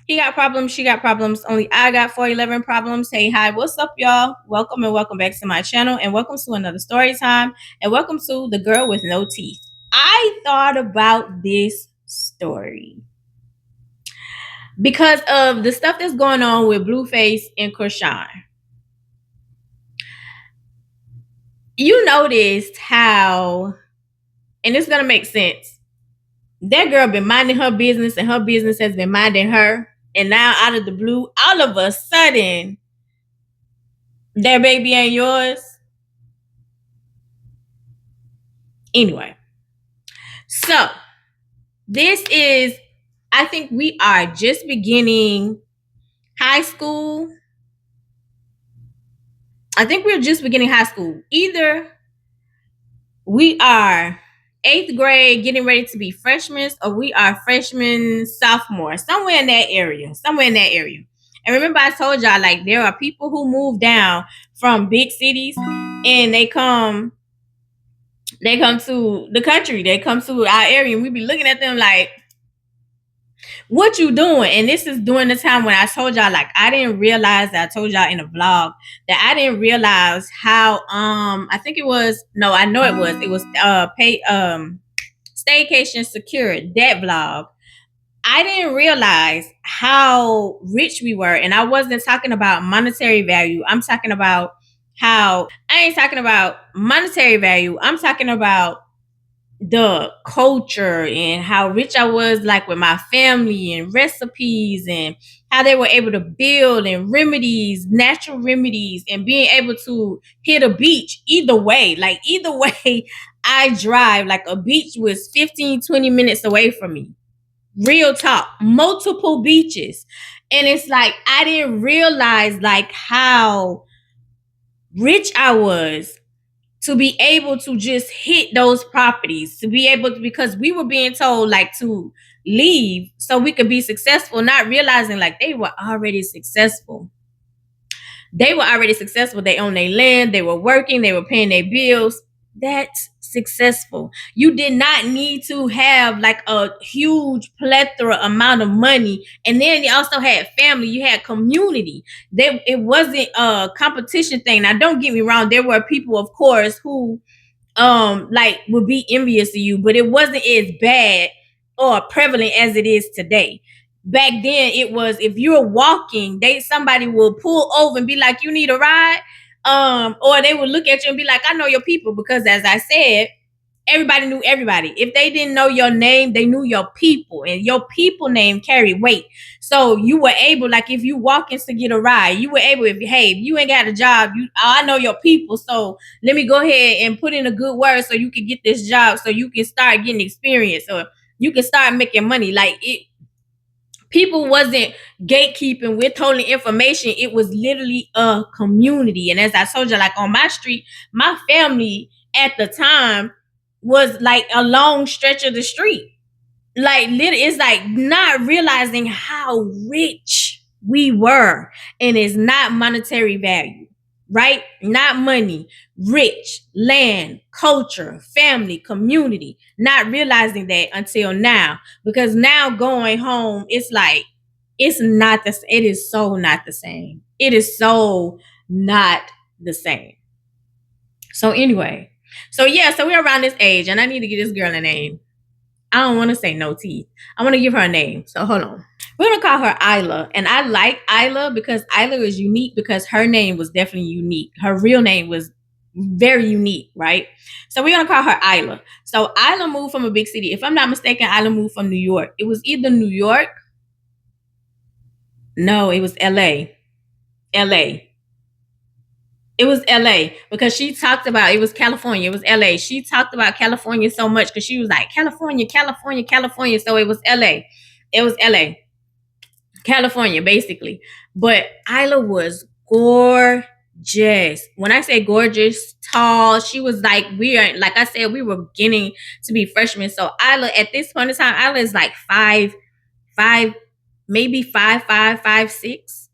He got problems, she got problems. Only I got 411 problems. Hey, hi, what's up, y'all? Welcome and welcome back to my channel, and welcome to another story time, and welcome to The Girl with No Teeth. I thought about this story because of the stuff that's going on with Blueface and Krishan. You noticed how, and it's gonna make sense, that girl been minding her business and her business has been minding her, and now out of the blue, all of a sudden, that baby ain't yours. Anyway, so this is, I think we are just beginning high school. I think we're just beginning high school. Either we are 8th grade getting ready to be freshmen, or we are freshmen, sophomore, somewhere in that area. And remember, I told y'all, like, there are people who move down from big cities and they come to the country, they come to our area, and we be looking at them like, what you doing? And this is during the time when I told y'all, like, I didn't realize that I told y'all in a vlog that I didn't realize how I think it was, no, I know it was pay staycation secured, that vlog. I didn't realize how rich we were, and I wasn't talking about monetary value. I'm talking about how I ain't talking about monetary value. I'm talking about the culture and how rich I was, like with my family and recipes, and how they were able to build, and remedies, natural remedies, and being able to hit a beach either way. Like, either way I drive, like, a beach was 15-20 minutes away from me. Real talk, multiple beaches. And it's like, I didn't realize like how rich I was to be able to just hit those properties, to be able to, because we were being told like to leave so we could be successful, not realizing like they were already successful. They were already successful. They owned their land, they were working, they were paying their bills. That's successful. You did not need to have like a huge plethora amount of money. And then you also had family, you had community. It wasn't a competition thing. Now, don't get me wrong, there were people, of course, who like would be envious of you, but it wasn't as bad or prevalent as it is today. Back then, it was, if you were walking, somebody will pull over and be like, you need a ride. Or they would look at you and be like, I know your people, because as I said, everybody knew everybody. If they didn't know your name, they knew your people, and your people name carried weight. So you were able, like, if you walking to get a ride, you were able, if you ain't got a job, I know your people, so let me go ahead and put in a good word so you can get this job, so you can start getting experience, or you can start making money. Like, people wasn't gatekeeping, withholding information. It was literally a community. And as I told you, like, on my street, my family at the time was like a long stretch of the street. Like, literally, it's like not realizing how rich we were. And it's not monetary value, right? Not money. Rich, land, culture, family, community. Not realizing that until now. Because now going home, it's like, it's not the, it is so not the same. It is so not the same. So anyway, so we're around this age, and I need to give this girl a name. I don't want to say No Teeth. I want to give her a name. So hold on. We're gonna call her Isla, and I like Isla because Isla is unique, because her name was definitely unique. Her real name was very unique, right? So we're gonna call her Isla. So Isla moved from a big city. If I'm not mistaken, Isla moved from New York. It was either New York. No, it was LA. LA. It was LA, because she talked about, it was California. It was LA. She talked about California so much because she was like, California, California, California. So it was LA. It was LA. California, basically. But Isla was gorgeous. When I say gorgeous, tall, she was like, like I said, we were beginning to be freshmen. So Isla, at this point in time, Isla is like 5'5", maybe 5'5", 5'6",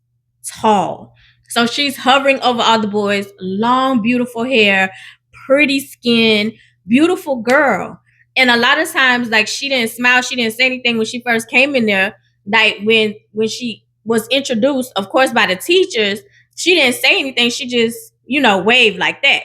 tall. So she's hovering over all the boys, long, beautiful hair, pretty skin, beautiful girl. And a lot of times, like, she didn't smile, she didn't say anything when she first came in there. like when she was introduced, of course, by the teachers, she didn't say anything. She just, waved like that.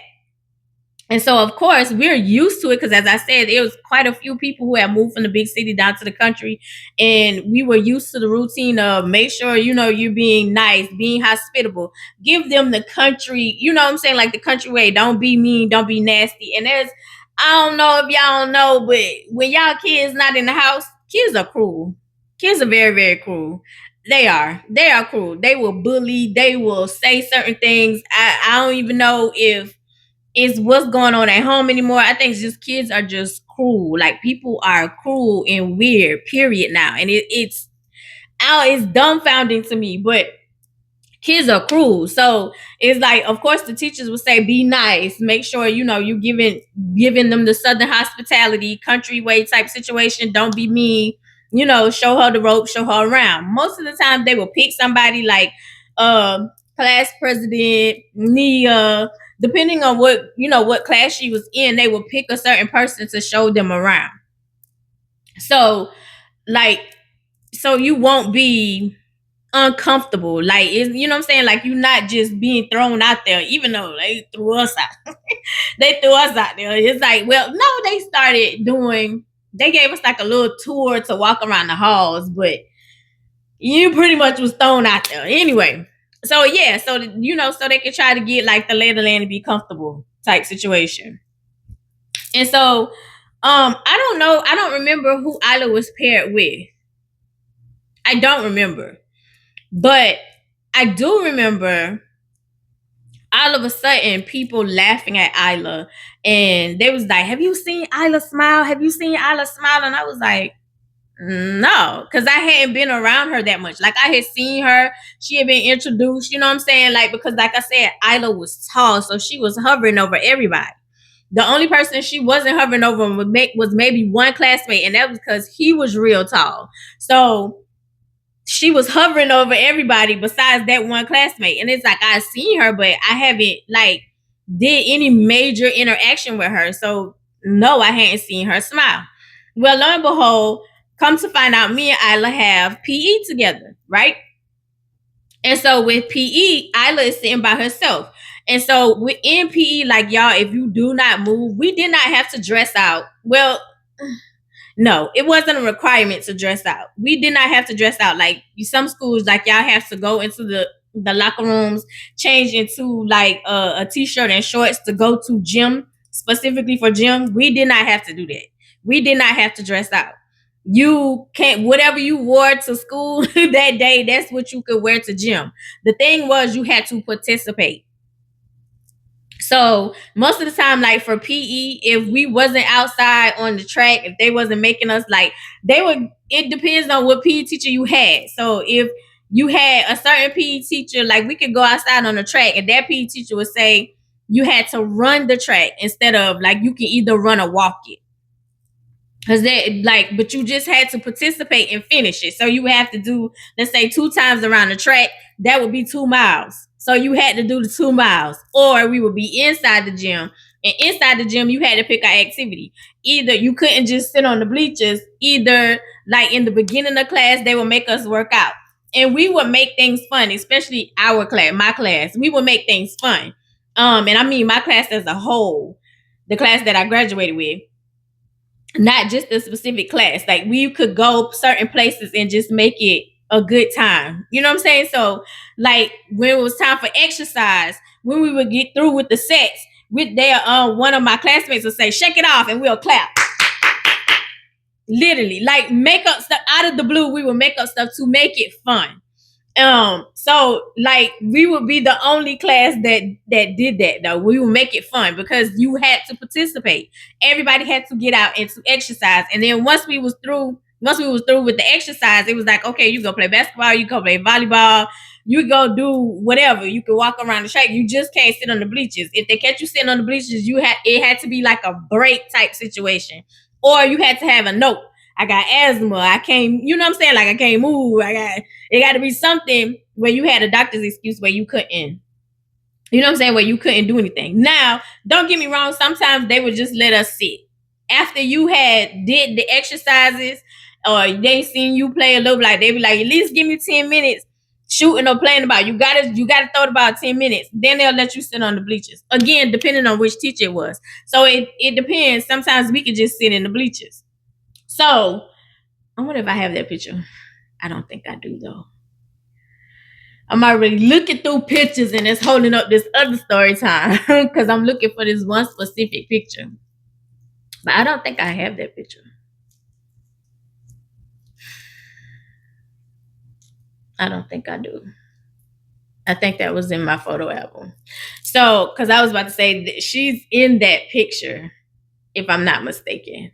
And so, of course, we're used to it because, as I said, it was quite a few people who had moved from the big city down to the country, and we were used to the routine of make sure you're being nice, being hospitable, give them the country. You know what I'm saying, like the country way. Don't be mean, don't be nasty. And I don't know if y'all don't know, but when y'all kids not in the house, kids are cruel. Kids are very, very cruel. They are cruel. They will bully. They will say certain things. I don't even know if it's what's going on at home anymore. I think it's just kids are just cruel. Like people are cruel and weird. Period. Now, and it's dumbfounding to me. But kids are cruel. So it's like, of course, the teachers will say, "Be nice. Make sure you giving them the southern hospitality, country way type situation. Don't be mean. Show her the rope, show her around." Most of the time, they will pick somebody like uh, class president, Nia. Depending on what class she was in, they will pick a certain person to show them around. So like, so you won't be uncomfortable. Like, you know what I'm saying? Like, you're not just being thrown out there, even though they threw us out. They threw us out there. It's like, well, no, they gave us like a little tour to walk around the halls, but you pretty much was thrown out there. Anyway. So yeah, so they could try to get like the lay of the land to be comfortable type situation. And so I don't know, I don't remember who Isla was paired with. I don't remember. But I do remember all of a sudden people laughing at Isla, and they was like, "Have you seen Isla smile? Have you seen Isla smile?" And I was like, "No," because I hadn't been around her that much. Like I had seen her, she had been introduced, you know what I'm saying? Like, because like I said, Isla was tall, so she was hovering over everybody. The only person she wasn't hovering over was maybe one classmate, and that was because he was real tall. So she was hovering over everybody besides that one classmate. And it's like I seen her, but I haven't like did any major interaction with her. So no, I hadn't seen her smile. Well, lo and behold, come to find out, me and Isla have PE together, right? And so with PE, Isla is sitting by herself. And so within PE, like y'all, if you do not move, we did not have to dress out. Well, no, it wasn't a requirement to dress out. We did not have to dress out. Like some schools, like y'all have to go into the locker rooms, change into like a t-shirt and shorts to go to gym, specifically for gym. We did not have to do that. We did not have to dress out. You can't, whatever you wore to school that day, that's what you could wear to gym. The thing was, you had to participate. So most of the time, like for PE, if we wasn't outside on the track, if they wasn't making us like they would, it depends on what PE teacher you had. So if you had a certain PE teacher, like we could go outside on the track, and that PE teacher would say you had to run the track instead of like you can either run or walk it. Cause that like, but you just had to participate and finish it. So you have to do, let's say, 2 times around the track. That would be 2 miles. So you had to do the 2 miles, or we would be inside the gym. And inside the gym, you had to pick our activity. Either you couldn't just sit on the bleachers. Either like in the beginning of class, they would make us work out, and we would make things fun, especially our class, my class. We would make things fun. And I mean my class as a whole, the class that I graduated with, not just a specific class. Like we could go certain places and just make it a good time. You know what I'm saying? So like when it was time for exercise, when we would get through with the sets, with their one of my classmates would say, "Shake it off," and we'll clap. Literally, like make up stuff out of the blue. We would make up stuff to make it fun. So like we would be the only class that did that though. We would make it fun because you had to participate. Everybody had to get out and to exercise. And then once we was through with the exercise, it was like, okay, you go play basketball, you go play volleyball, you go do whatever. You can walk around the track. You just can't sit on the bleachers. If they catch you sitting on the bleachers, it had to be like a break type situation. Or you had to have a note. I got asthma. I can't, you know what I'm saying? Like I can't move. It got to be something where you had a doctor's excuse where you couldn't, you know what I'm saying? Where you couldn't do anything. Now, don't get me wrong. Sometimes they would just let us sit. After you had did the exercises or they seen you play a little, like they be like, at least give me 10 minutes shooting or playing about. You gotta throw it about 10 minutes. Then they'll let you sit on the bleachers. Again, depending on which teacher it was. So it depends. Sometimes we could just sit in the bleachers. So I wonder if I have that picture. I don't think I do though. I'm already looking through pictures and it's holding up this other story time because I'm looking for this one specific picture. But I don't think I have that picture. I don't think I do. I think that was in my photo album. So, because I was about to say that she's in that picture, if I'm not mistaken.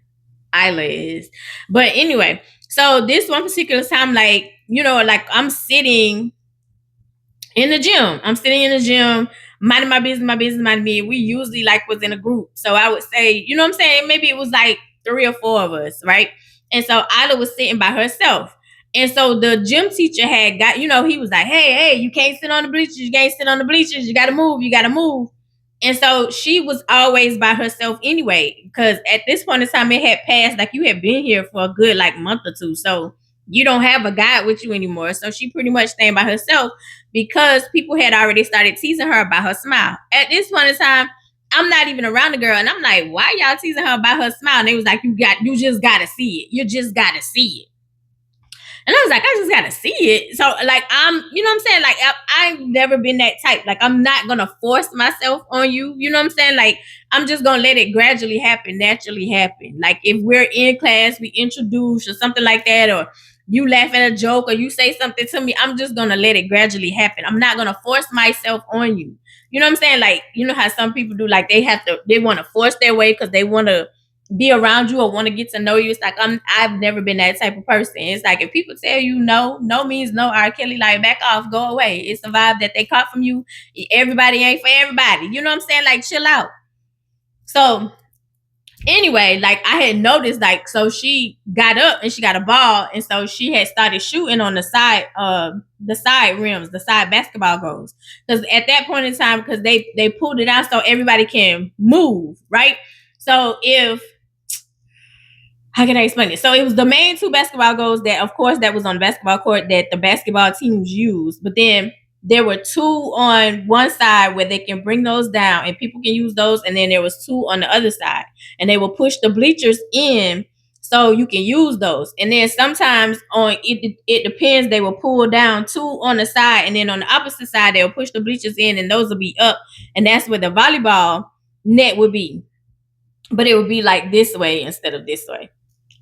Isla is. But anyway, so this one particular time, like, like I'm sitting in the gym. I'm sitting in the gym, minding my business, minding me. We usually like was in a group. So I would say, you know what I'm saying? Maybe it was like 3 or 4 of us, right? And so Isla was sitting by herself. And so the gym teacher had got, he was like, hey, you can't sit on the bleachers. You can't sit on the bleachers. You got to move. You got to move. And so she was always by herself anyway, because at this point in time, it had passed, like you had been here for a good like month or two. So you don't have a guide with you anymore. So she pretty much staying by herself because people had already started teasing her about her smile. At this point in time, I'm not even around the girl. And I'm like, why y'all teasing her about her smile? And they was like, you just gotta see it. You just gotta see it. And I was like, I just gotta see it. So like you know what I'm saying? Like I've never been that type. Like I'm not gonna force myself on you. You know what I'm saying? Like I'm just gonna let it gradually happen, naturally happen. Like if we're in class, we introduce or something like that, or you laugh at a joke or you say something to me, I'm just gonna let it gradually happen. I'm not gonna force myself on you. You know what I'm saying? Like, you know how some people do, like they want to force their way because they want to be around you or want to get to know you. It's like I've never been that type of person. It's like if people tell you no means no. R. Kelly, like back off, go away. It's the vibe that they caught from you. Everybody ain't for everybody. You know what I'm saying? Like chill out. So anyway, like I had noticed, like so she got up and she got a ball, and so she had started shooting on the side rims, the side basketball goals. Because at that point in time, because they pulled it out so everybody can move, right? So how can I explain it? So it was the main 2 basketball goals that, of course, that was on the basketball court that the basketball teams use. But then there were 2 on one side where they can bring those down and people can use those. And then there was 2 on the other side. And they will push the bleachers in so you can use those. And then sometimes it depends. They will pull down 2 on the side. And then on the opposite side, they'll push the bleachers in and those will be up. And that's where the volleyball net would be. But it would be like this way instead of this way.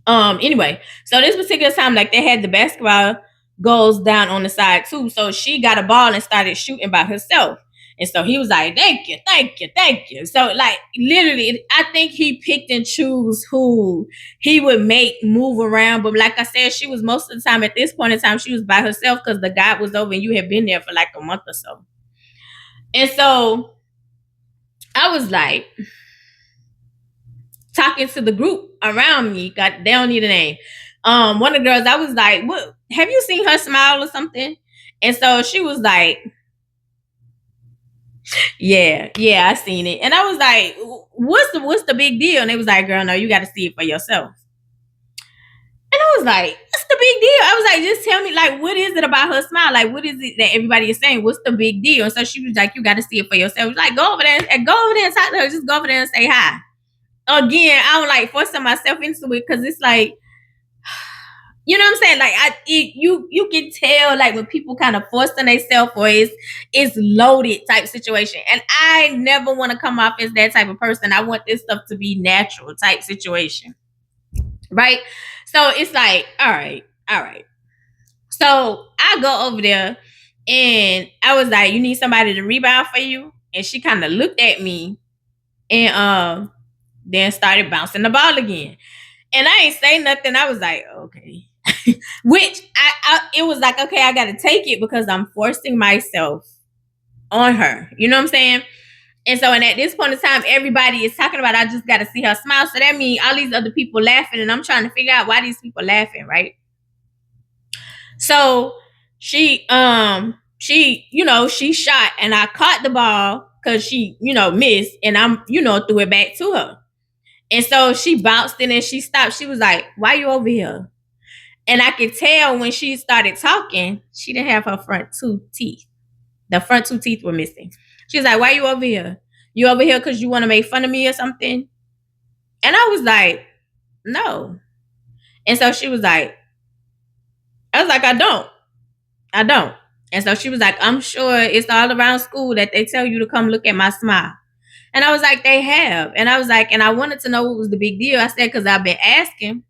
Anyway, so this particular time, like they had the basketball goals down on the side too. So she got a ball and started shooting by herself. And so he was like, thank you, thank you, thank you. So like literally, I think he picked and choose who he would make move around. But like I said, she was most of the time at this point in time, she was by herself because the guy was over and you had been there for like a month or so. And so I was like, talking to the group around me. God, they don't need a name. One of the girls, I was like, "What? Have you seen her smile or something?" And so she was like, "Yeah, I seen it." And I was like, "What's the big deal?" And they was like, "Girl, no, you got to see it for yourself." And I was like, "What's the big deal?" I was like, "Just tell me, like, what is it about her smile? Like, what is it that everybody is saying? What's the big deal?" And so she was like, "You got to see it for yourself." I was like, go over there and talk to her. Just go over there and say hi. Again, I don't like forcing myself into it because it's like, you know what I'm saying? Like you can tell like when people kind of forcing themselves or it's loaded type situation. And I never want to come off as that type of person. I want this stuff to be natural type situation. Right? So it's like, all right. So I go over there and I was like, you need somebody to rebound for you? And she kind of looked at me and then started bouncing the ball again. And I ain't say nothing. I was like, okay. Which it was like, okay, I gotta take it because I'm forcing myself on her. You know what I'm saying? And so, and at this point in time, everybody is talking about, I just gotta see her smile. So that means all these other people laughing, and I'm trying to figure out why these people laughing, right? So she shot, and I caught the ball because she, missed, and I'm, threw it back to her. And so she bounced in and she stopped. She was like, why you over here? And I could tell when she started talking, she didn't have her front two teeth. The front two teeth were missing. She was like, "Why you over here? You over here because you want to make fun of me or something?" And I was like, "No." And so she was like, I was like, I don't. And so she was like, "I'm sure it's all around school that they tell you to come look at my smile." And I was like, "They have." And I was like, and I wanted to know what was the big deal. I said, "Because I've been asking,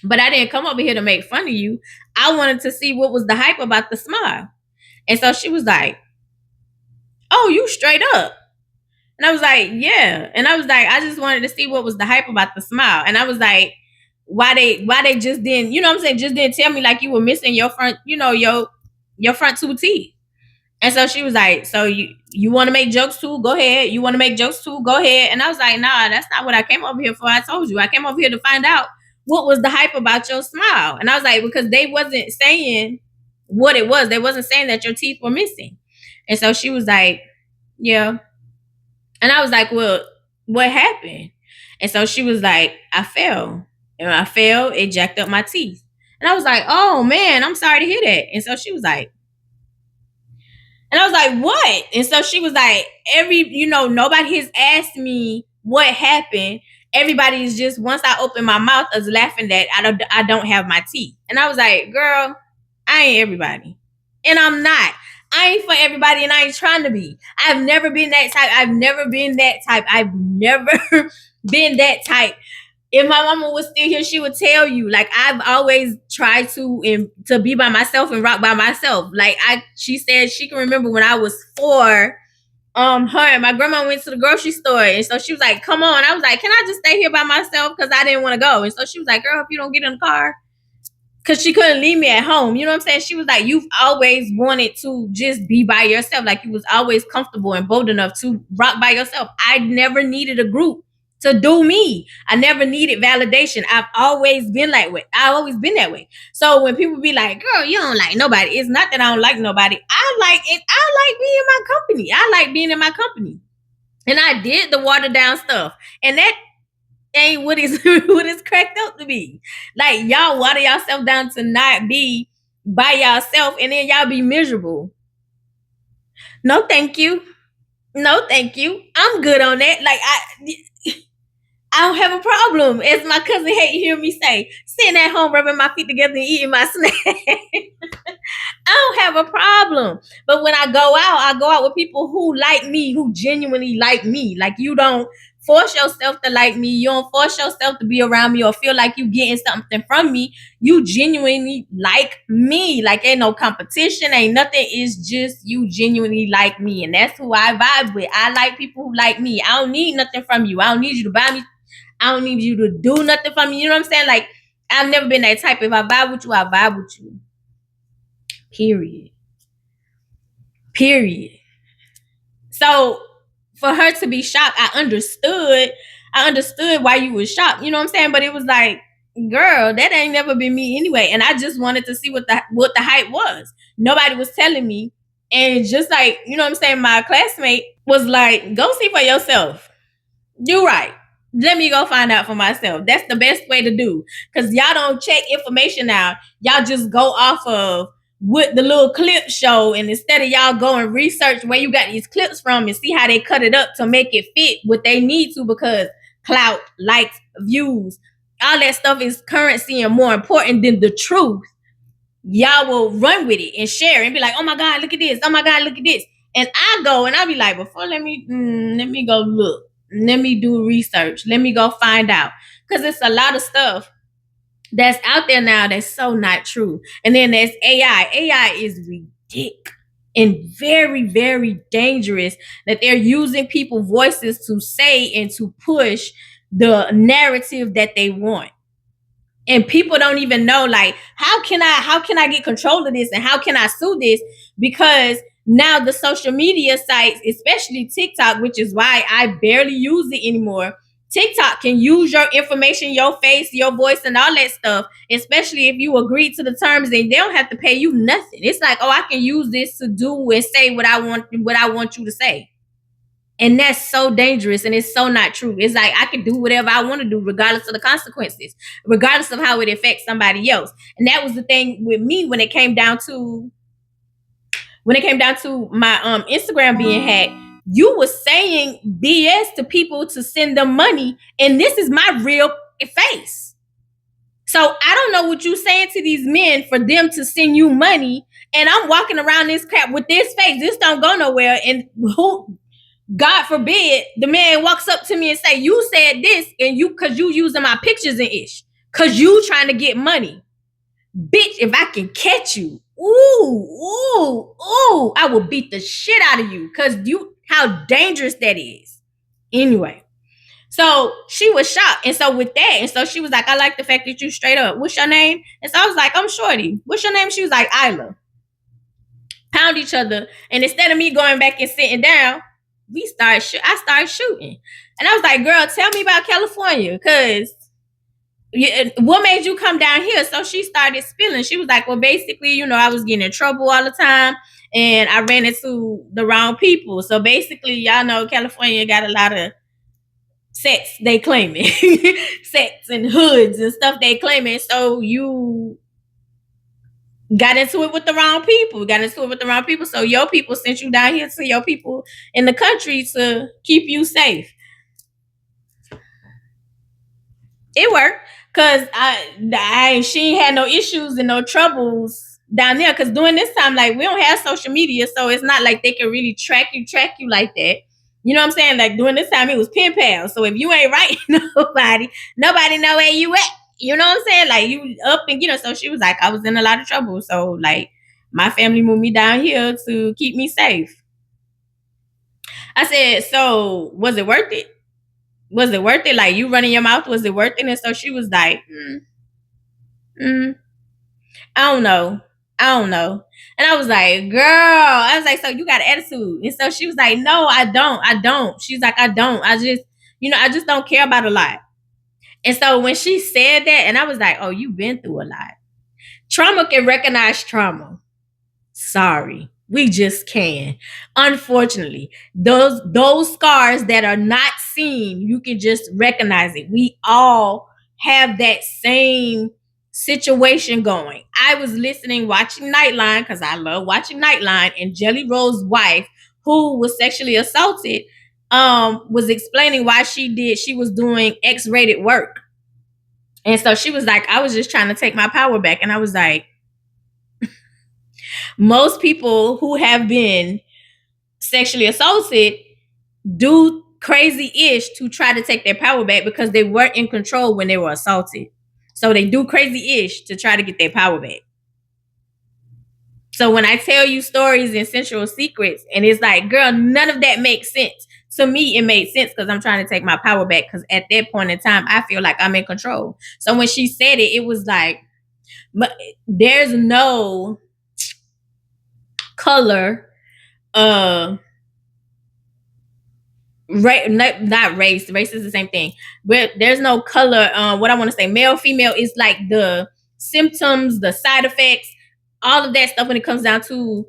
but I didn't come over here to make fun of you. I wanted to see what was the hype about the smile." And so she was like, "Oh, you straight up." And I was like, "Yeah." And I was like, "I just wanted to see what was the hype about the smile." And I was like, why they just didn't, you know what I'm saying, just didn't tell me like you were missing your front, your front two teeth. And so she was like, "So you want to make jokes too? Go ahead. You want to make jokes too? Go ahead." And I was like, "Nah, that's not what I came over here for. I told you. I came over here to find out what was the hype about your smile." And I was like, because they wasn't saying what it was. They wasn't saying that your teeth were missing. And so she was like, "Yeah." And I was like, "Well, what happened?" And so she was like, "I fell. And when I fell, it jacked up my teeth." And I was like, "Oh man, I'm sorry to hear that." And so she was like, and I was like, "What?" And so she was like, nobody has asked me what happened. Everybody is just, once I open my mouth, is laughing that I don't have my teeth. And I was like, "Girl, I ain't everybody. And I'm not. I ain't for everybody, and I ain't trying to be. I've never been that type. I've never been that type. I've never been that type. If my mama was still here, she would tell you, like, I've always tried to be by myself and rock by myself. Like, she said she can remember when I was 4. Her and my grandma went to the grocery store, and so she was like, "Come on." I was like, "Can I just stay here by myself?" Because I didn't want to go. And so she was like, "Girl, if you don't get in the car," because she couldn't leave me at home. You know what I'm saying? She was like, "You've always wanted to just be by yourself. Like, you was always comfortable and bold enough to rock by yourself. I never needed a group to do me. I never needed validation. I've always been like way. I've always been that way." So when people be like, "Girl, you don't like nobody," it's not that I don't like nobody. I like it. I like being in my company. I like being in my company. And I did the watered down stuff. And that ain't what is what is cracked up to be. Like, y'all water yourself down to not be by yourself, and then y'all be miserable. No, thank you. No, thank you. I'm good on that. Like, I don't have a problem. As my cousin hate hear me say, sitting at home rubbing my feet together and eating my snack. I don't have a problem. But when I go out with people who like me, who genuinely like me. Like, you don't force yourself to like me. You don't force yourself to be around me or feel like you getting something from me. You genuinely like me. Like, ain't no competition, ain't nothing. It's just you genuinely like me. And that's who I vibe with. I like people who like me. I don't need nothing from you. I don't need you to buy me. I don't need you to do nothing for me. You know what I'm saying? Like, I've never been that type. If I vibe with you, I vibe with you. Period. Period. So for her to be shocked, I understood. I understood why you was shocked. You know what I'm saying? But it was like, girl, that ain't never been me anyway. And I just wanted to see what the hype was. Nobody was telling me. And just like, you know what I'm saying, my classmate was like, "Go see for yourself." You right. Let me go find out for myself. That's the best way to do. Because y'all don't check information out. Y'all just go off of what the little clip show. And instead of y'all go and research where you got these clips from and see how they cut it up to make it fit what they need to, because clout, likes, views, all that stuff is currency and more important than the truth. Y'all will run with it and share and be like, "Oh my God, look at this. Oh my God, look at this." And I go and I'll be like, before, let me go look. Let me do research. Let me go find out. Because it's a lot of stuff that's out there now that's so not true. And then there's AI. AI is ridiculous and very, very dangerous, that they're using people's voices to say and to push the narrative that they want. And people don't even know, like, how can I get control of this, and how can I sue this? Because now the social media sites, especially TikTok, which is why I barely use it anymore. TikTok can use your information, your face, your voice, and all that stuff, especially if you agree to the terms, and they don't have to pay you nothing. It's like, "Oh, I can use this to do and say what I want you to say." And that's so dangerous and it's so not true. It's like I can do whatever I want to do, regardless of the consequences, regardless of how it affects somebody else. And that was the thing with me when it came down to my Instagram being hacked. You were saying BS to people to send them money, and this is my real face. So I don't know what you're saying to these men for them to send you money, and I'm walking around this crap with this face. This don't go nowhere. And who, God forbid, the man walks up to me and say, "You said this, and because you using my pictures and ish, because you trying to get money, bitch. If I can catch you, I will beat the shit out of you, because how dangerous that is." Anyway. So she was shocked. And so with that, and so she was like, "I like the fact that you straight up. What's your name?" And so I was like, "I'm Shorty. What's your name?" She was like, "Isla." Pound each other. And instead of me going back and sitting down, I started shooting. And I was like, "Girl, tell me about California. Because what made you come down here?" So she started spilling. She was like, "Well, basically, I was getting in trouble all the time. And I ran into the wrong people. So basically, y'all know California got a lot of sex they claiming." Sex and hoods and stuff they claiming. So you got into it with the wrong people. So your people sent you down here to your people in the country to keep you safe. It worked, because she ain't had no issues and no troubles down there, because during this time, like, we don't have social media, so it's not like they can really track you like that. You know what I'm saying? Like, during this time, it was pen pals. So if you ain't right, nobody know where you at. You know what I'm saying? Like, you up and so she was like, I was in a lot of trouble. So, like, my family moved me down here to keep me safe. I said, "So was it worth it? Was it worth it? Like, you running your mouth, was it worth it?" And so she was like, I don't know. And I was like, "Girl," I was like, "So you got attitude?" And so she was like, "No, I don't. She's like, "I don't. I just don't care about a lot." And so when she said that, and I was like, "Oh, you've been through a lot." Trauma can recognize trauma. Sorry. We just can. Unfortunately, those scars that are not seen, you can just recognize it. We all have that same situation going. I was watching Nightline, because I love watching Nightline, and Jelly Roll's wife, who was sexually assaulted, was explaining why she was doing X-rated work. And so she was like, "I was just trying to take my power back." And I was like, most people who have been sexually assaulted do crazy-ish to try to take their power back, because they weren't in control when they were assaulted. So they do crazy-ish to try to get their power back. So when I tell you stories and sensual secrets, and it's like, girl, none of that makes sense. To me, it made sense, because I'm trying to take my power back, because at that point in time, I feel like I'm in control. So when she said it, it was like, but there's no color, not race. Race is the same thing, but there's no color. What I want to say, male, female, is like the symptoms, the side effects, all of that stuff when it comes down to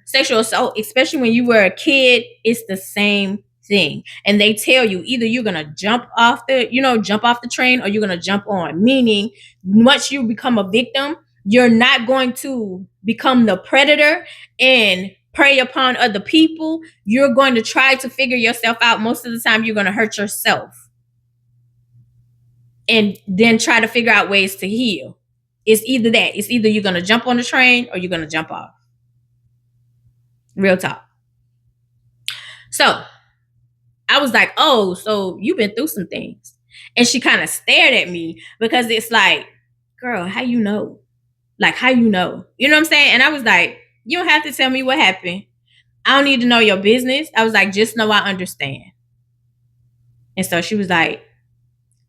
sexual assault, especially when you were a kid. It's the same thing. And they tell you either you're gonna jump off the train, or you're gonna jump on. Meaning, once you become a victim, you're not going to become the predator and prey upon other people. You're going to try to figure yourself out. Most of the time, you're going to hurt yourself and then try to figure out ways to heal. It's either that. It's either you're going to jump on the train or you're going to jump off. Real talk. So I was like, "Oh, so you've been through some things." And she kind of stared at me, because it's like, "Girl, how you know? Like, how you know?" You know what I'm saying? And I was like, "You don't have to tell me what happened. I don't need to know your business." I was like, "Just know I understand." And so she was like,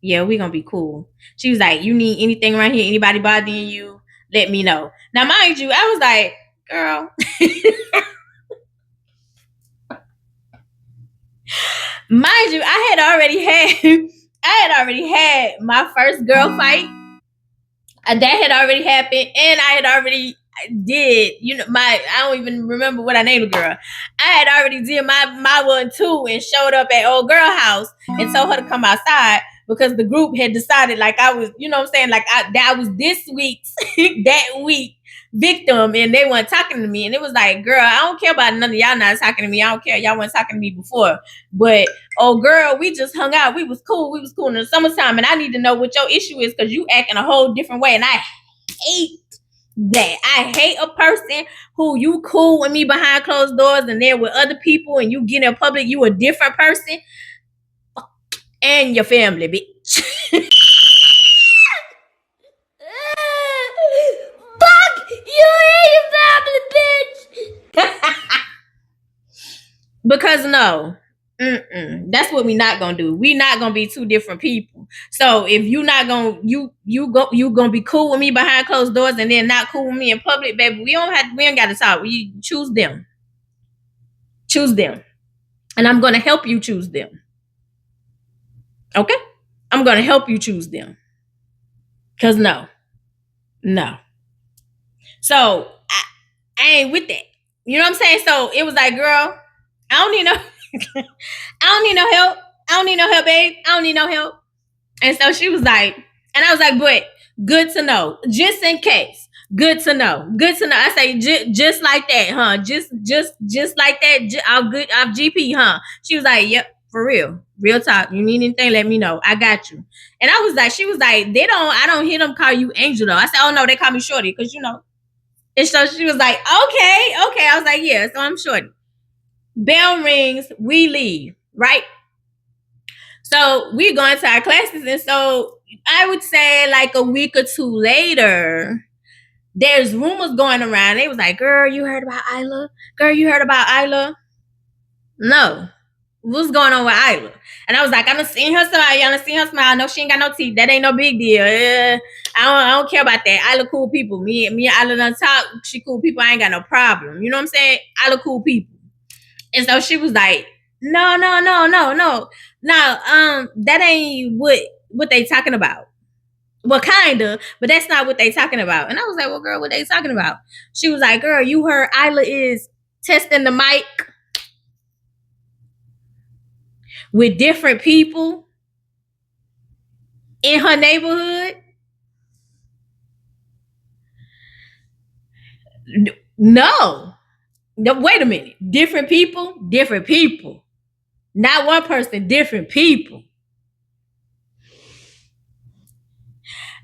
"Yeah, we're going to be cool." She was like, "You need anything right here? Anybody bothering you? Let me know." Now, mind you, I was like, "Girl." Mind you, I had already had my first girl fight. That had already happened, and did, I don't even remember what I named the girl. I had already did my one too and showed up at old girl house and told her to come outside because the group had decided like I was, you know what I'm saying? Like that was this week's that week victim and they weren't talking to me. And it was like, girl, I don't care about none of y'all not talking to me. I don't care. Y'all weren't talking to me before. But oh girl, we just hung out. We was cool. We was cool in the summertime. And I need to know what your issue is because you acting a whole different way. And I hate that. I hate a person who you cool with me behind closed doors and there with other people and you get in public, you a different person and your family, bitch. Fuck you and your family, bitch. Because no. That's what we not gonna do. We not gonna be two different people. So if you not gonna you gonna be cool with me behind closed doors and then not cool with me in public, baby, we ain't gotta talk. We choose them. Choose them. And I'm gonna help you choose them. Okay? I'm gonna help you choose them. Cause no. So I ain't with that. You know what I'm saying? So it was like, girl, I don't need no I don't need no help. I don't need no help, babe. I don't need no help. And so she was like, and I was like, but good to know. Just in case. Good to know. Good to know. I say, just like that, huh? Just like that. I'm good. I'm GP, huh? She was like, yep, for real. Real talk. You need anything, let me know. I got you. And I was like, she was like, I don't hear them call you Angel though. I said, oh no, they call me Shorty, because And so she was like, okay. I was like, yeah, so I'm Shorty. Bell rings, we leave, right? So we going to our classes, and so I would say like a week or two later, there's rumors going around. They was like, girl, you heard about Isla? Girl, you heard about Isla? No. What's going on with Isla? And I was like, I done seen her smile. Y'all done seen her smile. No, she ain't got no teeth. That ain't no big deal. I don't care about that. Isla cool people. Me and Isla done talk. She cool people. I ain't got no problem. You know what I'm saying? Isla cool people. And so she was like, no. No, that ain't what they talking about. Well, kinda, but that's not what they talking about. And I was like, well, girl, what they talking about? She was like, girl, you heard Isla is testing the mic with different people in her neighborhood. No, wait a minute. Different people. Not one person, different people.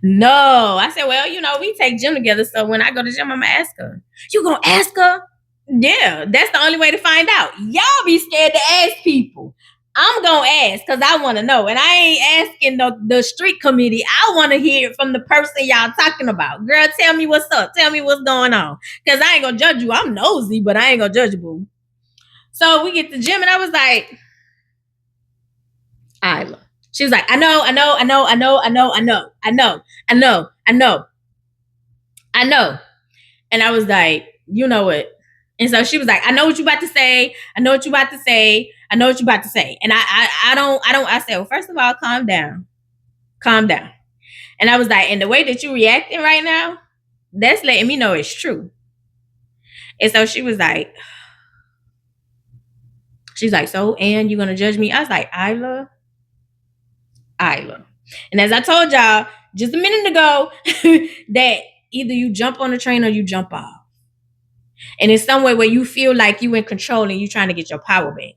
No. I said, well, we take gym together. So when I go to gym, I'm going to ask her. You going to ask her? Yeah, that's the only way to find out. Y'all be scared to ask people. I'm going to ask because I want to know. And I ain't asking the street committee. I want to hear it from the person y'all talking about. Girl, tell me what's up. Tell me what's going on. Because I ain't going to judge you. I'm nosy, but I ain't going to judge you, boo. So we get to the gym and I was like, Isla. She was like, I know. And I was like, you know what? And so she was like, I know what you about to say. And I said, well, first of all, calm down. And I was like, and the way that you reacting right now, that's letting me know it's true. And so she was like, so, and you gonna judge me? I was like, Isla. And as I told y'all just a minute ago, that either you jump on the train or you jump off. And it's somewhere where you feel like you in control and you trying to get your power back.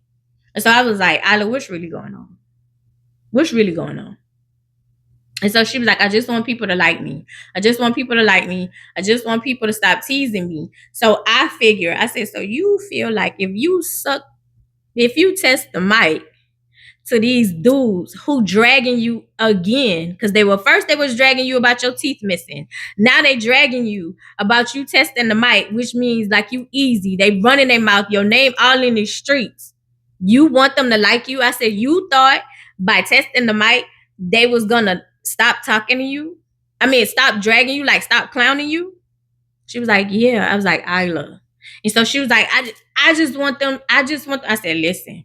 And so I was like, Isla, what's really going on? And so she was like, I just want people to like me. I just want people to stop teasing me. So I said, so you feel like if you test the mic to these dudes who dragging you again, because they was dragging you about your teeth missing. Now they dragging you about you testing the mic, which means like you easy. They running their mouth, your name all in the streets. You want them to like you? I said, you thought by testing the mic, they was gonna stop talking to you? I mean, stop dragging you, like stop clowning you? She was like, yeah. I was like, Isla. And so she was like, I just want them. I said, listen.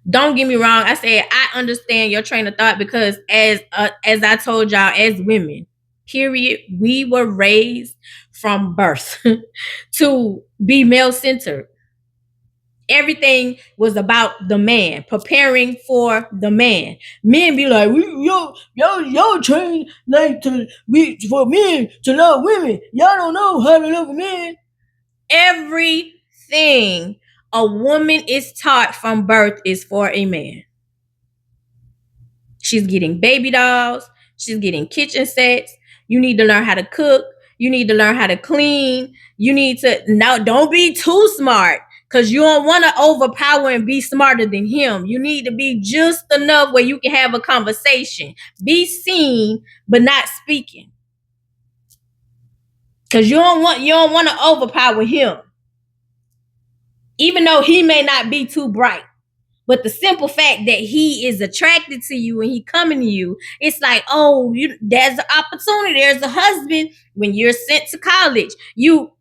Don't get me wrong. I said, I understand your train of thought because as I told y'all, as women, Period. We were raised from birth to be male centered. Everything was about the man, preparing for the man. Men be like, y'all trained like for men to love women. Y'all don't know how to love a man. Everything a woman is taught from birth is for a man. She's getting baby dolls. She's getting kitchen sets. You need to learn how to cook. You need to learn how to clean. You need to, now don't be too smart because you don't want to overpower and be smarter than him. You need to be just enough where you can have a conversation. Be seen, but not speaking. Because you don't want to overpower him. Even though he may not be too bright. But the simple fact that he is attracted to you and he coming to you, it's like, oh, there's an opportunity. There's a husband. When you're sent to college, you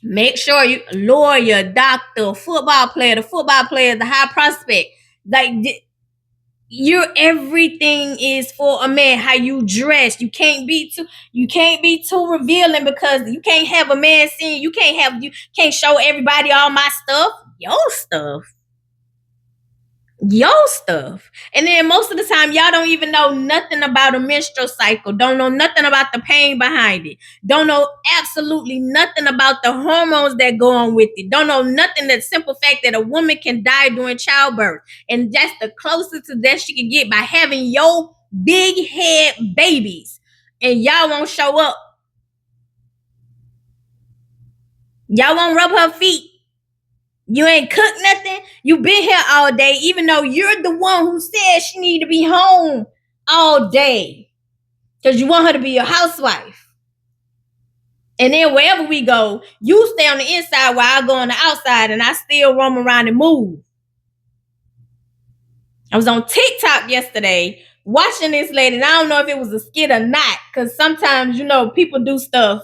make sure you lawyer, doctor, football player. The football player is the high prospect. Like everything is for a man. How you dress, you can't be too revealing because you can't have a man seeing. You can't show everybody all my stuff. Your stuff. And then most of the time, y'all don't even know nothing about a menstrual cycle. Don't know nothing about the pain behind it. Don't know absolutely nothing about the hormones that go on with it. Don't know nothing. The simple fact that a woman can die during childbirth. And that's the closest to that she can get by having your big head babies. And y'all won't show up. Y'all won't rub her feet. You ain't cooked nothing. You been here all day, even though you're the one who said she need to be home all day. Because you want her to be your housewife. And then wherever we go, you stay on the inside while I go on the outside and I still roam around and move. I was on TikTok yesterday watching this lady, and I don't know if it was a skit or not, because sometimes, people do stuff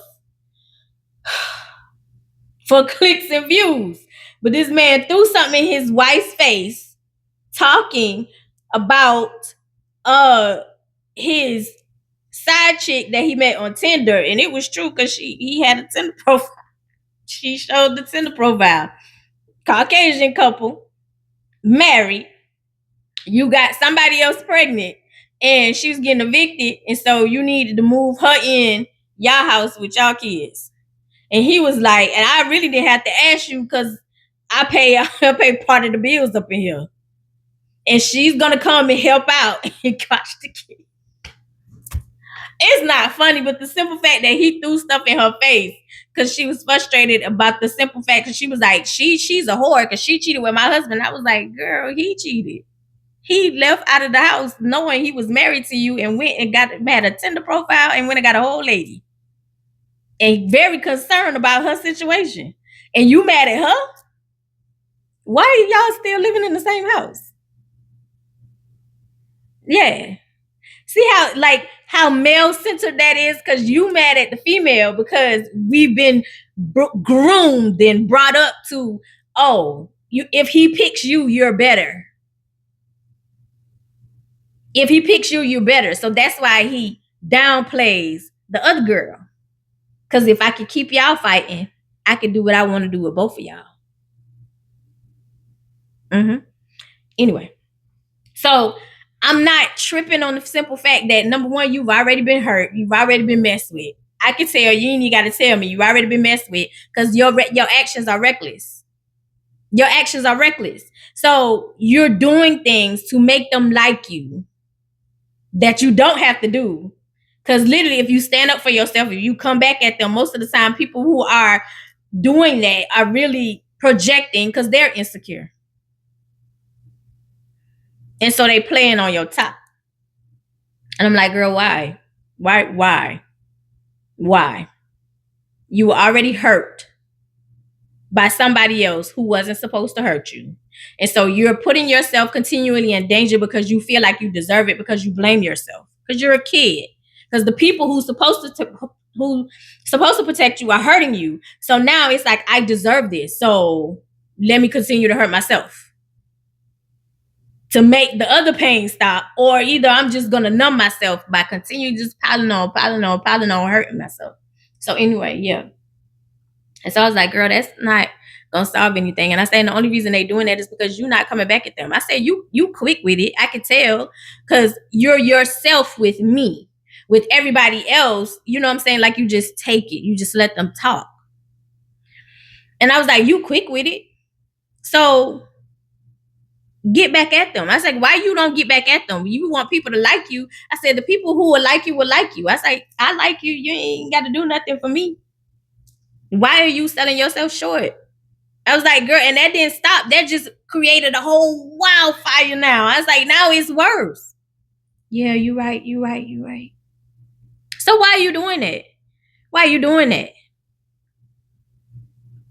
for clicks and views. But this man threw something in his wife's face talking about his side chick that he met on Tinder. And it was true because he had a Tinder profile. She showed the Tinder profile. Caucasian couple, married. You got somebody else pregnant and she was getting evicted. And so you needed to move her in y'all house with y'all kids. And he was like, and I really didn't have to ask you because I pay part of the bills up in here. And she's going to come and help out and catch the kid. It's not funny, but the simple fact that he threw stuff in her face because she was frustrated about the simple fact because she was like, she's a whore because she cheated with my husband. I was like, girl, he cheated. He left out of the house knowing he was married to you and went and had a Tinder profile and went and got a whole lady. And very concerned about her situation. And you mad at her? Why are y'all still living in the same house? Yeah. See how male-centered that is? Because you mad at the female because we've been groomed and brought up to, if he picks you, you're better. If he picks you, you're better. So that's why he downplays the other girl. Because if I could keep y'all fighting, I could do what I want to do with both of y'all. Anyway, so I'm not tripping on the simple fact that, number one, you've already been hurt. You've already been messed with. I can tell you ain't got to tell me. You've already been messed with because your actions are reckless. Your actions are reckless. So you're doing things to make them like you that you don't have to do. Because literally, if you stand up for yourself, if you come back at them, most of the time, people who are doing that are really projecting because they're insecure. And so they playing on your top. And I'm like, girl, why? Why? You were already hurt by somebody else who wasn't supposed to hurt you. And so you're putting yourself continually in danger because you feel like you deserve it because you blame yourself. Because you're a kid. Because the people who's supposed to protect you are hurting you. So now it's like, I deserve this. So let me continue to hurt myself. to make the other pain stop, or either I'm just gonna numb myself by continuing just piling on, hurting myself. So anyway, yeah. And so I was like, girl, that's not gonna solve anything. And I said, the only reason they doing that is because you're not coming back at them. I said, you quick with it. I could tell because you're yourself with me. With everybody else, you know what I'm saying? Like you just take it. You just let them talk. And I was like, you quick with it. So get back at them. I was like, why you don't get back at them? You want people to like you. I said, the people who will like you will like you. I was like, I like you. You ain't got to do nothing for me. Why are you selling yourself short? I was like, girl, and that didn't stop. That just created a whole wildfire now. I was like, now it's worse. Yeah, you right. So why are you doing it? Why are you doing it?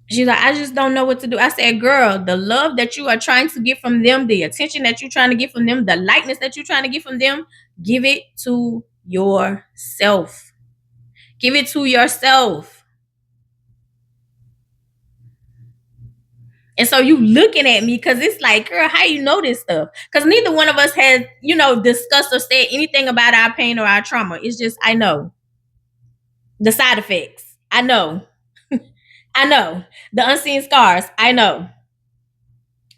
She's like, I just don't know what to do. I said, girl, the love that you are trying to get from them, the attention that you're trying to get from them, the likeness that you're trying to get from them, give it to yourself. Give it to yourself. And so you looking at me because it's like, girl, how you know this stuff? Because neither one of us has, discussed or said anything about our pain or our trauma. It's just, I know. The side effects. I know. I know. The unseen scars. I know.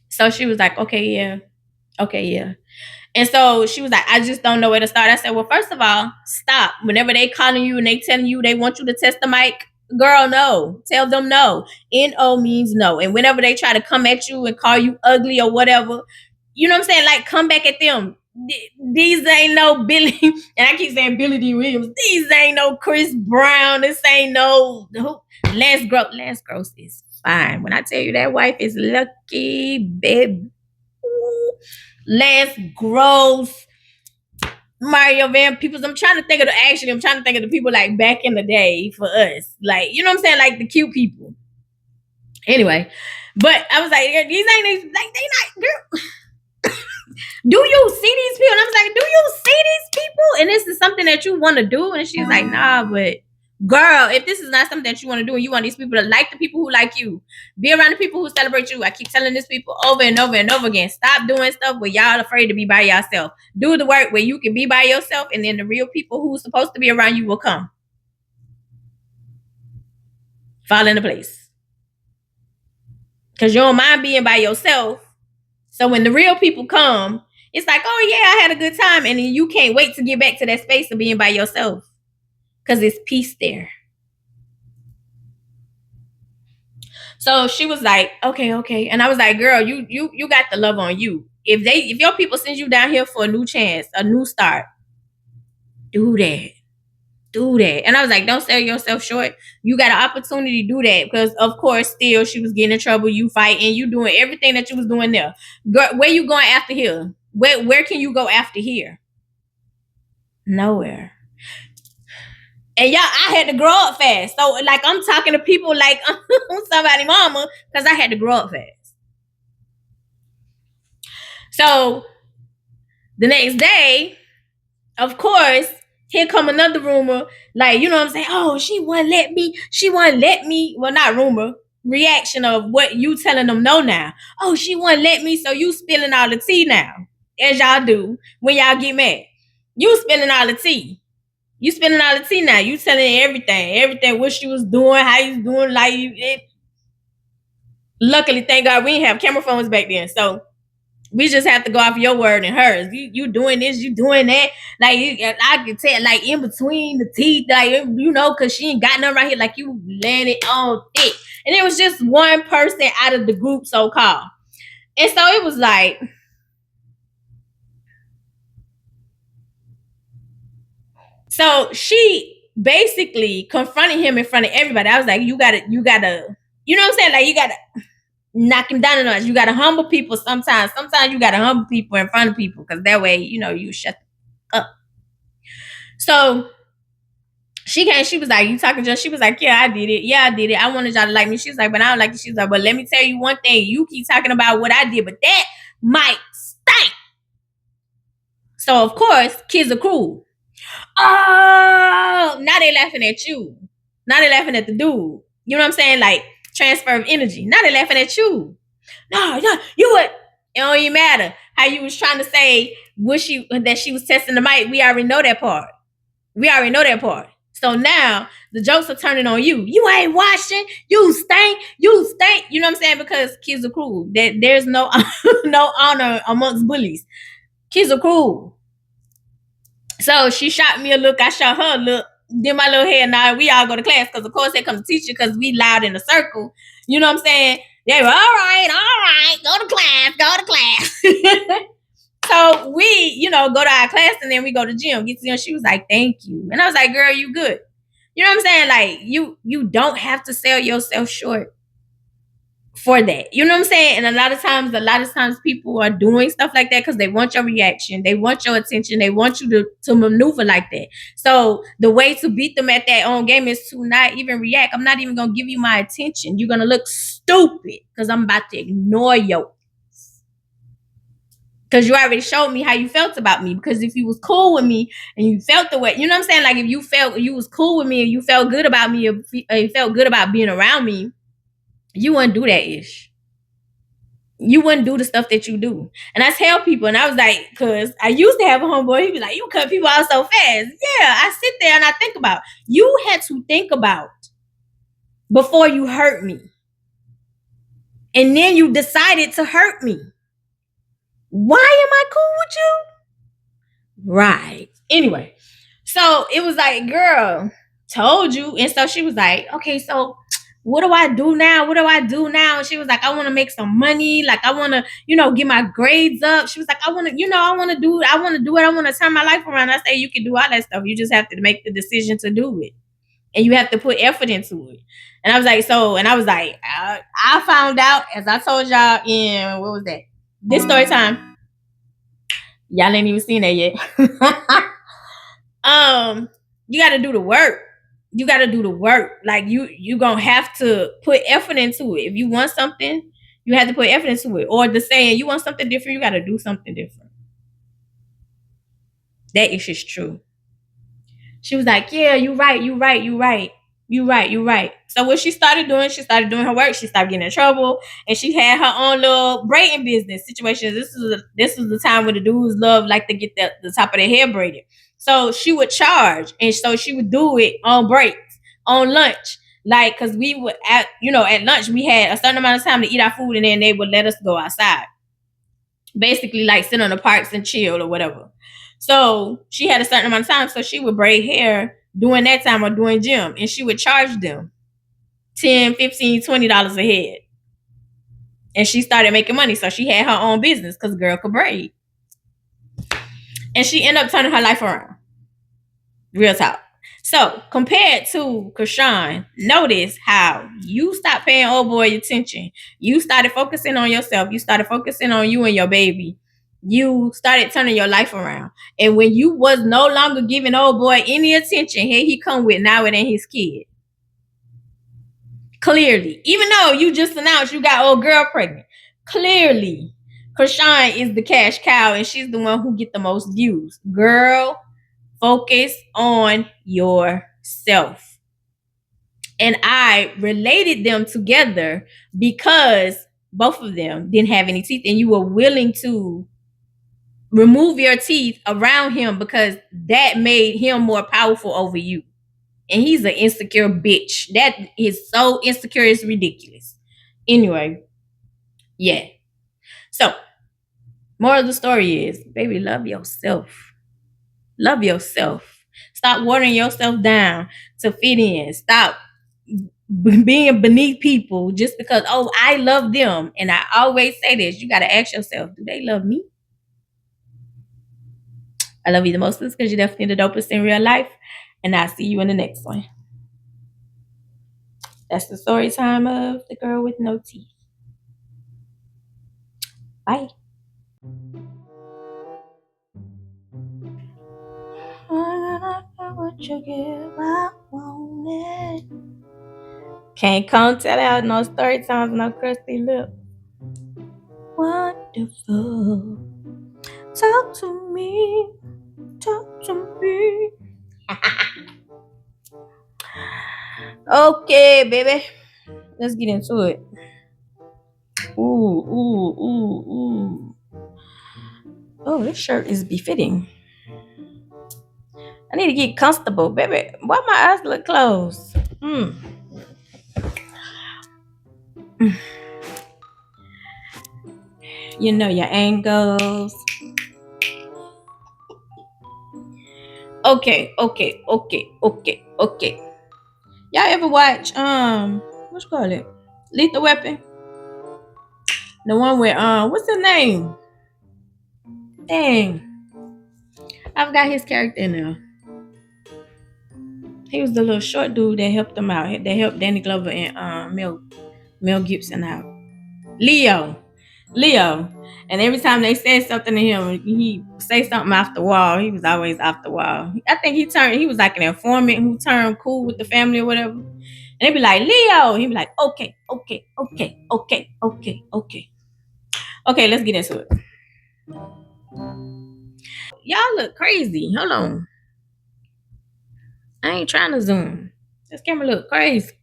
So she was like, okay, yeah. And so she was like, I just don't know where to start. I said, well, first of all, stop. Whenever they calling you and they telling you they want you to test the mic, girl, no. Tell them no. N-O means no. And whenever they try to come at you and call you ugly or whatever, you know what I'm saying? Like, come back at them. These ain't no Billy, and I keep saying Billy D. Williams. These ain't no Chris Brown. This ain't no Lance Gross. Lance Gross is fine. When I tell you that wife is lucky, babe. Lance Gross, Mario Van Peebles. I'm trying to think of the people like back in the day for us. Like, you know what I'm saying? Like the cute people. Anyway, but I was like, these ain't like they not girl. Do you see these people? And I was like, do you see these people? And this is something that you want to do? And she's like, nah, but girl, if this is not something that you want to do and you want these people to like the people who like you, be around the people who celebrate you. I keep telling these people over and over and over again, stop doing stuff where y'all afraid to be by yourself. Do the work where you can be by yourself, and then the real people who's supposed to be around you will come. Fall into place. Because you don't mind being by yourself. So when the real people come, it's like, oh yeah, I had a good time. And then you can't wait to get back to that space of being by yourself. Because it's peace there. So she was like, okay. And I was like, girl, you got the love on you. If your people send you down here for a new chance, a new start, do that. And I was like, don't sell yourself short. You got an opportunity to do that. Because of course, still she was getting in trouble, you fighting, you doing everything that you was doing there. Girl, where you going after here? Where can you go after here? Nowhere. And y'all, I had to grow up fast. So like I'm talking to people like I'm somebody mama, because I had to grow up fast. So the next day, of course, here come another rumor. Like, you know what I'm saying? Oh, she wouldn't let me. Well, not rumor. Reaction of what you telling them no now. Oh, she wouldn't let me, so you spilling all the tea now. As y'all do when y'all get mad. You spilling all the tea. You spilling all the tea now. You telling everything, what she was doing, how you was doing, like it. Luckily, thank God we didn't have camera phones back then. So we just have to go off your word and hers. You doing this, you doing that. Like I can tell, like in between the teeth, like because she ain't got nothing right here. Like you laying it on thick, and it was just one person out of the group, so called. And so it was like, so she basically confronted him in front of everybody. I was like, you gotta, you know what I'm saying? Like you gotta knock him down a notch. You gotta humble people sometimes. Sometimes you gotta humble people in front of people, because that way, you shut up. So she came, she was like, you talking to her? She was like, yeah, I did it. I wanted y'all to like me. She was like, but I don't like you. She was like, but let me tell you one thing. You keep talking about what I did, but that might stink. So of course, kids are cruel. Oh, now they laughing at you. Now they laughing at the dude. You know what I'm saying? Like transfer of energy. Now they laughing at you. No, you would. It don't even matter how you was trying to say that she was testing the mic. We already know that part. So now the jokes are turning on you. You ain't washing. You stink. You stink. You know what I'm saying? Because kids are cruel. There's no no honor amongst bullies. Kids are cruel. So she shot me a look. I shot her a look. Did my little hair. Now we all go to class because of course they come to teach you because we loud in a circle. You know what I'm saying? They were all right, go to class. So we, go to our class and then we go to gym. Get to gym. She was like, "Thank you," and I was like, "Girl, you good." You know what I'm saying? Like you don't have to sell yourself short for that. You know what I'm saying? And a lot of times people are doing stuff like that because they want your reaction, they want your attention, they want you to maneuver like that. So the way to beat them at that own game is to not even react. I'm not even gonna give you my attention. You're gonna look stupid because I'm about to ignore you. Because you already showed me how you felt about me. Because if you was cool with me and you felt the way, you know what I'm saying? Like if you felt you was cool with me and you felt good about me, or you felt good about being around me, you wouldn't do that ish. You wouldn't do the stuff that you do. And I tell people, and I was like, because I used to have a homeboy, he'd be like, "You cut people out so fast." Yeah, I sit there and I think about, you had to think about before you hurt me. And then you decided to hurt me. Why am I cool with you? Right. Anyway, so it was like, "Girl, told you." And so she was like, "Okay, so what do I do now? What do I do now?" And she was like, "I want to make some money. Like I want to, get my grades up." She was like, "I want to, I want to do it. I want to turn my life around." I say, "You can do all that stuff. You just have to make the decision to do it. And you have to put effort into it." And I was like, I found out, as I told y'all in, what was that? This story time. Y'all ain't even seen that yet. You got to do the work. You got to do the work. Like you gonna have to put effort into it. If you want something, you have to put effort into it. Or the saying, you want something different, you got to do something different. That is just true. She was like, "Yeah, you right. So what she started doing her work. She started getting in trouble, and she had her own little braiding business situation. This was the time when the dudes love like to get the top of their hair braided. So she would charge, and so she would do it on breaks, on lunch, like because we would at lunch we had a certain amount of time to eat our food, and then they would let us go outside, basically like sit on the parks and chill or whatever. So she had a certain amount of time, so she would braid hair during that time or doing gym, and she would charge them $10, $15, $20 a head. And she started making money, so she had her own business because girl could braid. And she ended up turning her life around. Real talk. So compared to Krishan, notice how you stopped paying old boy attention. You started focusing on yourself. You started focusing on you and your baby. You started turning your life around. And when you was no longer giving old boy any attention, here he come with now it ain't his kid. Clearly, even though you just announced you got old girl pregnant, clearly Krishan is the cash cow and she's the one who get the most views. Girl, focus on yourself. And I related them together because both of them didn't have any teeth and you were willing to remove your teeth around him because that made him more powerful over you. And he's an insecure bitch. That is so insecure, it's ridiculous. Anyway, yeah. So, moral of the story is, baby, love yourself. Love yourself. Stop watering yourself down to fit in. Stop being beneath people just because, oh, I love them. And I always say this, you got to ask yourself, do they love me? I love you the most because you're definitely the dopest in real life. And I'll see you in the next one. That's the story time of the girl with no teeth. Bye. What you give, I want it. Can't come tell out no story times, no crusty lip. Wonderful. Talk to me. Talk to me. Okay, baby. Let's get into it. Ooh. Oh, this shirt is befitting. I need to get comfortable, baby. Why my eyes look closed? Hmm. You know your angles. Okay. Y'all ever watch what you call it? Lethal Weapon? The one where what's the name? Dang. I forgot his character in there. He was the little short dude that helped them out. That helped Danny Glover and Mel Gibson out. Leo. Leo. And every time they said something to him, he say something off the wall. He was always off the wall. I think he was like an informant who turned cool with the family or whatever. And they'd be like, Leo. He'd be like, okay. Okay, let's get into it. Y'all look crazy. Hold on. I ain't trying to zoom. This camera look crazy.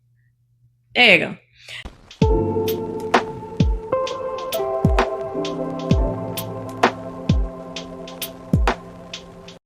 There you go.